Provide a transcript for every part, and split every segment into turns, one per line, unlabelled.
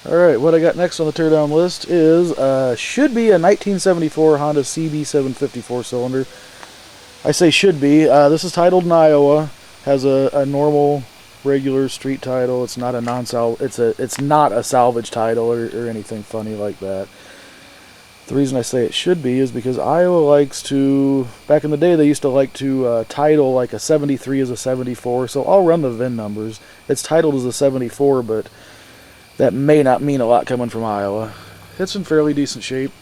Alright, what I got next on the teardown list is, should be a 1974 Honda CB750 4-cylinder. I say should be. This is titled in Iowa. Has a normal, regular street title. It's not a it's not a salvage title or anything funny like that. The reason I say it should be is because Iowa likes to, back in the day they used to like to title like a 73 as a 74, so I'll run the VIN numbers. It's titled as a 74, but that may not mean a lot coming from Iowa. It's in fairly decent shape.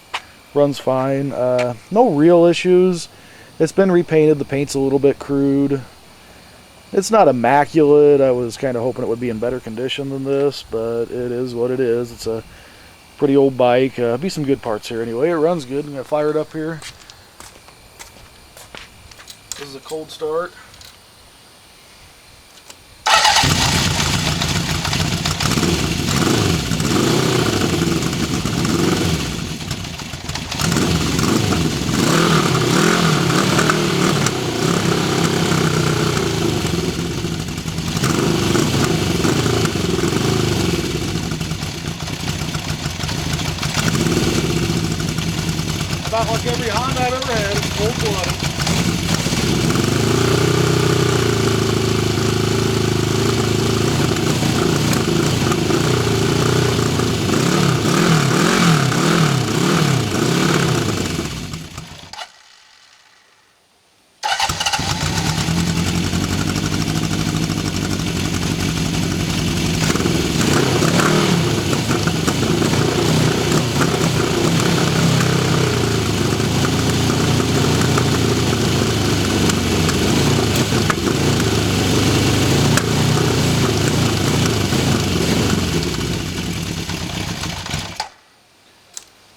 Runs fine. No real issues. It's been repainted. The paint's a little bit crude. It's not immaculate. I was kind of hoping it would be in better condition than this, but it is what it is. It's a pretty old bike. Be some good parts here anyway. It runs good. I'm going to fire it up here. This is a cold start. About like every Honda I've ever had, it's cold-blooded.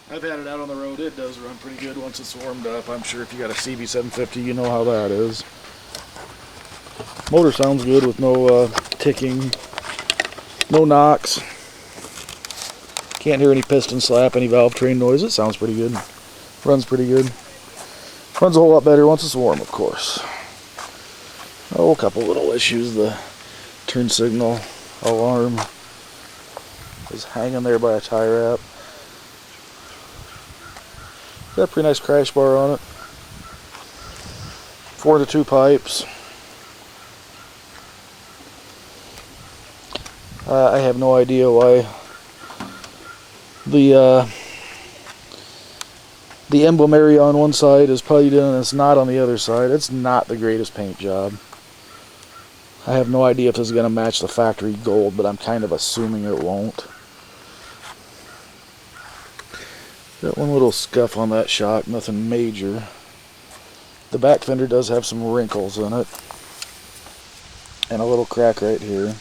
I've had it out on the road. It does run pretty good once it's warmed up. I'm sure if you got a CB750, you know how that is. Motor sounds good with no ticking, no knocks. Can't hear any piston slap, any valve train noise. It sounds pretty good. Runs pretty good. Runs a whole lot better once it's warm, of course. Oh, a couple little issues. The turn signal alarm is hanging there by a tie wrap. Got a pretty nice crash bar on it. 4-2 pipes. I have no idea why the emblem area on one side is puttied in and it's not on the other side. It's not the greatest paint job. I have no idea if this is going to match the factory gold, but I'm kind of assuming it won't. Got one little scuff on that shock, nothing major. The back fender does have some wrinkles in it. And a little crack right here.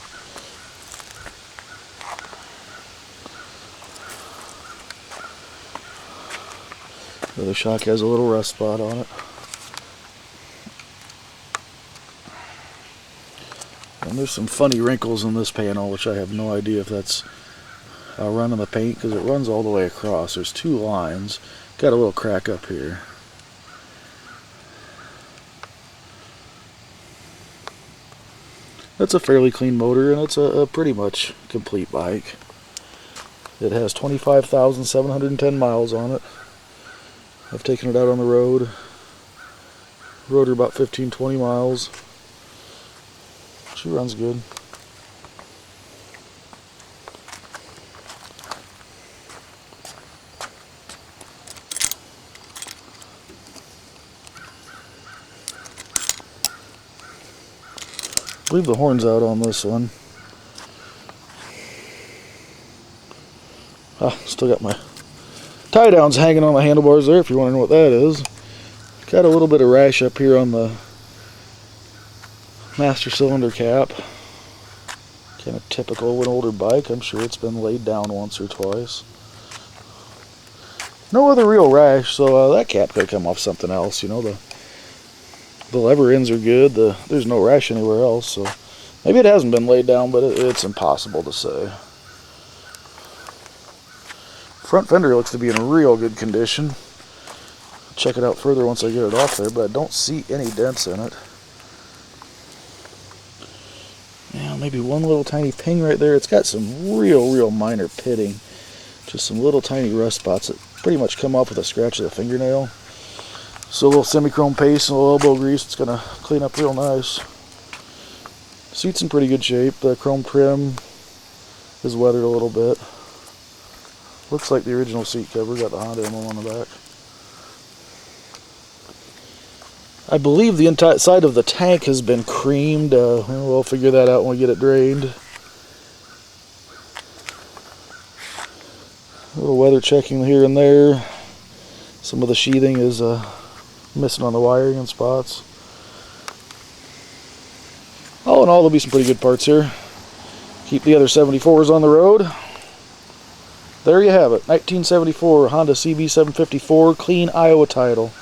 The other shock has a little rust spot on it. And there's some funny wrinkles in this panel, which I have no idea if that's running the paint, because it runs all the way across. There's two lines. Got a little crack up here. That's a fairly clean motor, and it's a pretty much complete bike. It has 25,710 miles on it. I've taken it out on the road. Rode her about 15-20 miles. She runs good. Leave the horns out on this one. Still got my tie downs hanging on the handlebars there if you're wondering what that is. Got a little bit of rash up here on the master cylinder cap. Kind of typical of an older bike. I'm sure it's been laid down once or twice. No other real rash, so that cap could come off something else. You know, the lever ends are good. There's no rash anywhere else, so maybe it hasn't been laid down, but it's impossible to say. Front fender looks to be in real good condition. Check it out further once I get it off there, but I don't see any dents in it. Yeah, maybe one little tiny ping right there. It's got some real minor pitting. Just some little tiny rust spots that pretty much come off with a scratch of the fingernail. So a little semi-chrome paste and a little elbow grease. It's going to clean up real nice. Seat's in pretty good shape. The chrome trim is weathered a little bit. Looks like the original seat cover. Got the Honda emblem on the back. I believe the inside of the tank has been creamed. We'll figure that out when we get it drained. A little weather checking here and there. Some of the sheathing is missing on the wiring in spots. All in all, there'll be some pretty good parts here. Keep the other 74s on the road. There you have it, 1974 Honda CB750 clean Iowa title.